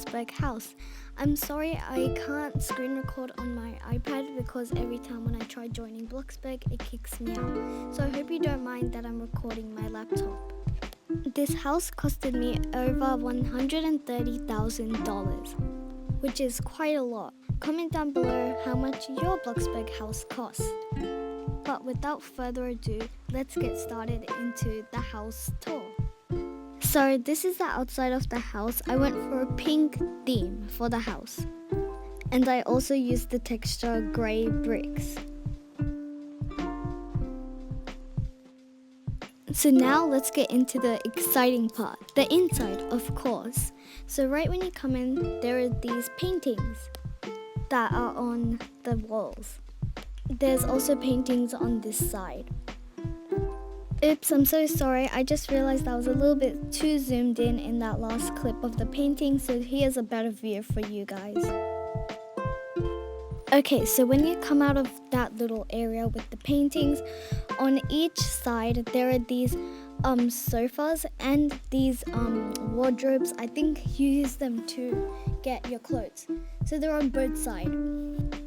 Bloxburg house. I'm sorry I can't screen record on my iPad because every time when I try joining Bloxburg it kicks me out. So I hope you don't mind that I'm recording my laptop. This house costed me over $130,000, which is quite a lot. Comment down below how much your Bloxburg house cost. But without further ado, let's get started into the house tour. So this is the outside of the house. I went for a pink theme for the house. And I also used the texture grey bricks. So now let's get into the exciting part, the inside, of course. So right when you come in, there are these paintings that are on the walls. There's also paintings on this side. Oops, I'm so sorry. I just realized I was a little bit too zoomed in that last clip of the painting, so here's a better view for you guys. Okay, so when you come out of that little area with the paintings, on each side there are these sofas and these wardrobes. I think you use them to get your clothes. So they're on both sides.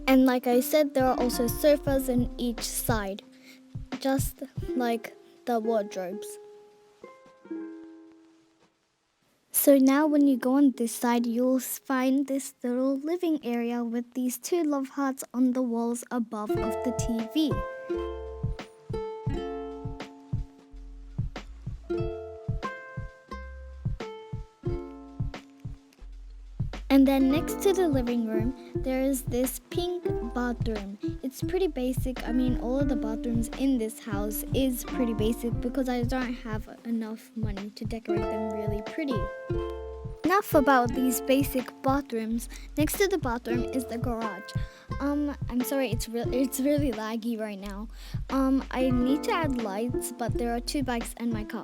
And like I said, there are also sofas on each side, just like the wardrobes. So now when you go on this side, you'll find this little living area with these two love hearts on the walls above of the TV. And then next to the living room, there is this pink bathroom. It's pretty basic. I mean, all of the bathrooms in this house is pretty basic because I don't have enough money to decorate them really pretty. Enough about these basic bathrooms. Next to the bathroom is the garage. I'm sorry, it's really laggy right now. I need to add lights, but there are two bikes and my car.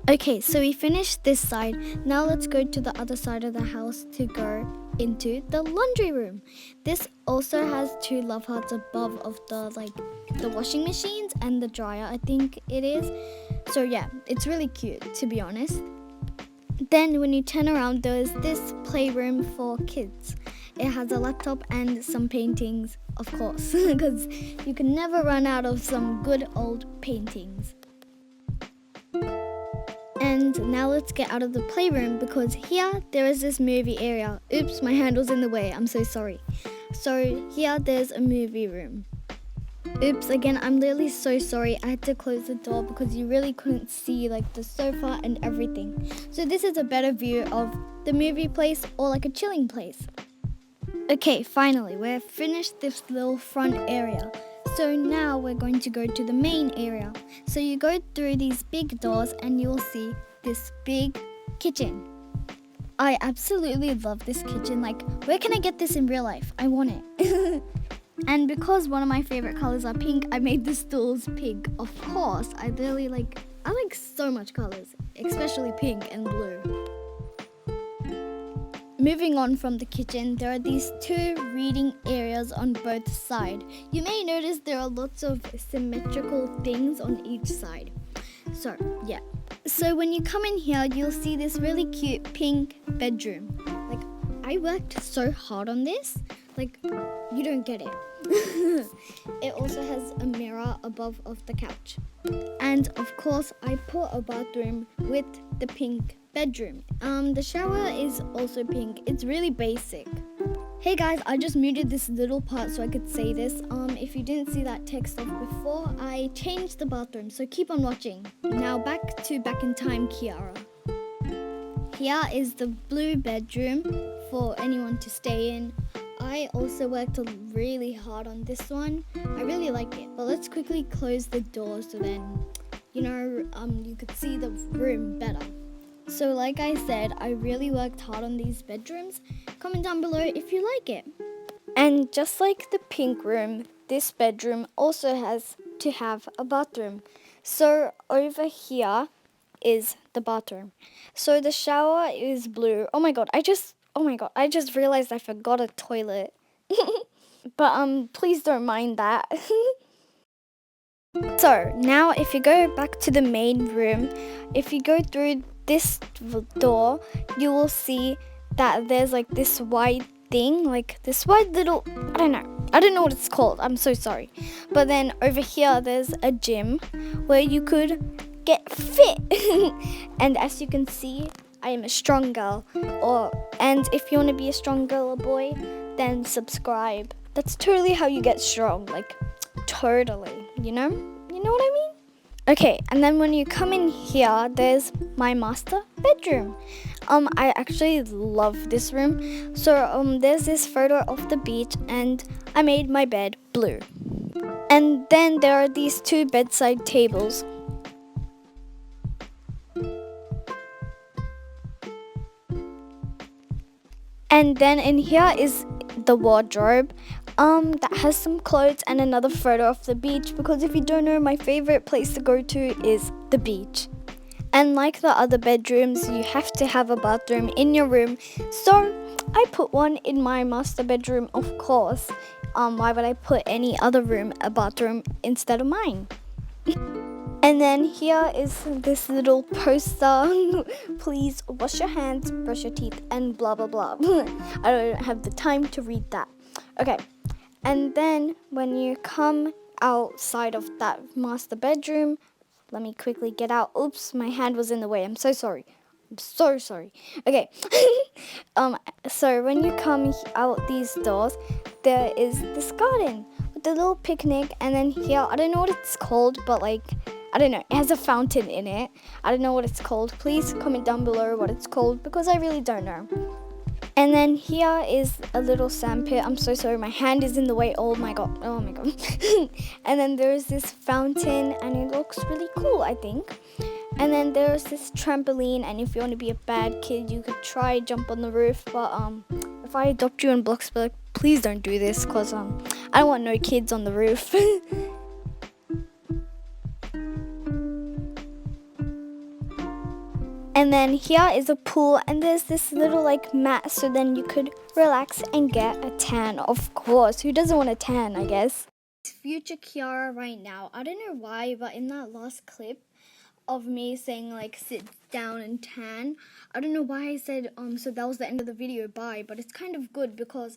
Okay, so we finished this side. Now let's go to the other side of the house to go into the laundry room. This also has two love hearts above of the washing machines and the dryer, I think it is. So yeah, it's really cute, to be honest. Then when you turn around, there's this playroom for kids. It has a laptop and some paintings, of course, because you can never run out of some good old paintings. And now let's get out of the playroom because here there is this movie area. Oops, my handle's in the way. I'm so sorry. So here there's a movie room. Oops, again, I'm really so sorry. I had to close the door because you really couldn't see like the sofa and everything. So this is a better view of the movie place or like a chilling place. Okay, finally, we've finished this little front area. So now we're going to go to the main area. So you go through these big doors and you'll see this big kitchen. I absolutely love this kitchen. Like, where can I get this in real life? I want it. And because one of my favorite colors are pink, I made the stools pink. Of course, I like so much colors, especially pink and blue. Moving on from the kitchen, there are these two reading areas on both sides. You may notice there are lots of symmetrical things on each side. So, yeah. So when you come in here, you'll see this really cute pink bedroom. Like, I worked so hard on this. Like, you don't get it. It also has a mirror above of the couch. And of course, I put a bathroom with the pink bedroom. The shower is also pink. It's really basic. Hey guys, I just muted this little part so I could say this. If you didn't see that text off before, I changed the bathroom, so keep on watching. Now back in time, Kiara. Here is the blue bedroom for anyone to stay in. I also worked really hard on this one. I really like it. But let's quickly close the door so then, you could see the room better. So like I said, I really worked hard on these bedrooms. Comment down below if you like it. And just like the pink room, this bedroom also has to have a bathroom. So over here is the bathroom. So the shower is blue. Oh my god, I just realized I forgot a toilet. But please don't mind that. So now if you go back to the main room, if you go through this door, you will see that there's like this wide thing, like this wide little, I don't know what it's called, I'm so sorry. But then over here there's a gym where you could get fit. And as you can see, I am a strong girl. And if you want to be a strong girl or boy, then subscribe. That's totally how you get strong, like totally, you know what I mean? Okay, and then when you come in here, there's my master bedroom. I actually love this room. So there's this photo of the beach, and I made my bed blue. And then there are these two bedside tables. And then in here is the wardrobe that has some clothes and another photo of the beach, because if you don't know, my favorite place to go to is the beach. And like the other bedrooms, you have to have a bathroom in your room. So I put one in my master bedroom, of course. Why would I put any other room a bathroom instead of mine? And then here is this little poster. Please wash your hands, brush your teeth, and blah blah blah. I don't have the time to read that. Okay, and then when you come outside of that master bedroom, let me quickly get out. Oops, my hand was in the way. I'm so sorry. I'm so sorry. Okay. So when you come out these doors, there is this garden with a little picnic, and then here, I don't know what it's called, but like, I don't know, it has a fountain in it. I don't know what it's called. Please comment down below what it's called, because I really don't know. And then here is a little sandpit. I'm so sorry, my hand is in the way. Oh my god. And then there's this fountain, and it looks really cool, I think. And then there's this trampoline, and if you want to be a bad kid, you could try jump on the roof. But if I adopt you in Bloxburg, please don't do this, because I don't want no kids on the roof. And then here is a pool, and there's this little like mat, so then you could relax and get a tan. Of course, who doesn't want a tan, I guess? It's future Kiara right now. I don't know why, but in that last clip of me saying like sit down and tan, I don't know why I said so that was the end of the video, bye. But it's kind of good because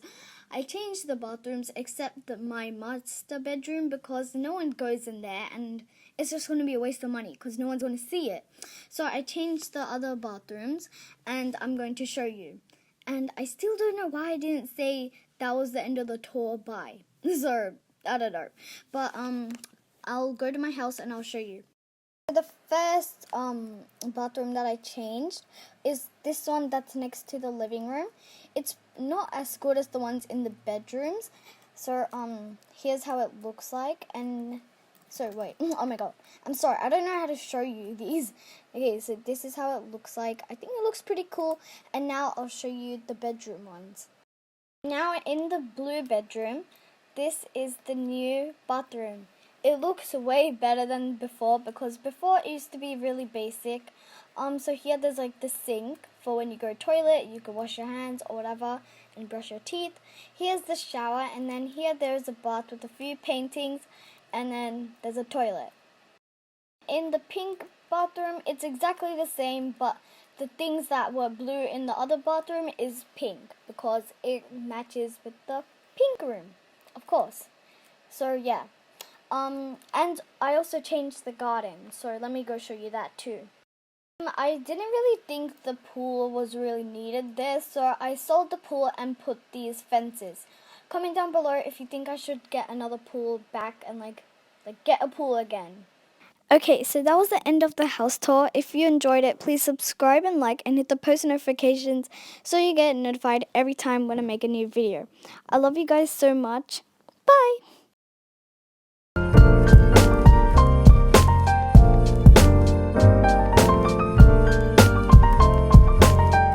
I changed the bathrooms except my master bedroom, because no one goes in there and it's just going to be a waste of money because no one's going to see it. So I changed the other bathrooms, and I'm going to show you. And I still don't know why I didn't say that was the end of the tour, bye. So I don't know, but I'll go to my house and I'll show you. The first bathroom that I changed is this one that's next to the living room. It's not as good as the ones in the bedrooms. So here's how it looks like. And so wait, oh my god, I'm sorry, I don't know how to show you these. Okay, so this is how it looks like. I think it looks pretty cool. And now I'll show you the bedroom ones. Now in the blue bedroom, this is the new bathroom. It looks way better than before, because before it used to be really basic. So here there's like the sink for when you go to the toilet, you can wash your hands or whatever and brush your teeth. Here's the shower, and then here there's a bath with a few paintings, and then there's a toilet. In the pink bathroom, it's exactly the same, but the things that were blue in the other bathroom is pink because it matches with the pink room, of course. So yeah. And I also changed the garden, so let me go show you that too. I didn't really think the pool was really needed there, so I sold the pool and put these fences. Comment down below if you think I should get another pool back and like get a pool again. Okay, so that was the end of the house tour. If you enjoyed it, please subscribe and like and hit the post notifications so you get notified every time when I make a new video. I love you guys so much. Bye!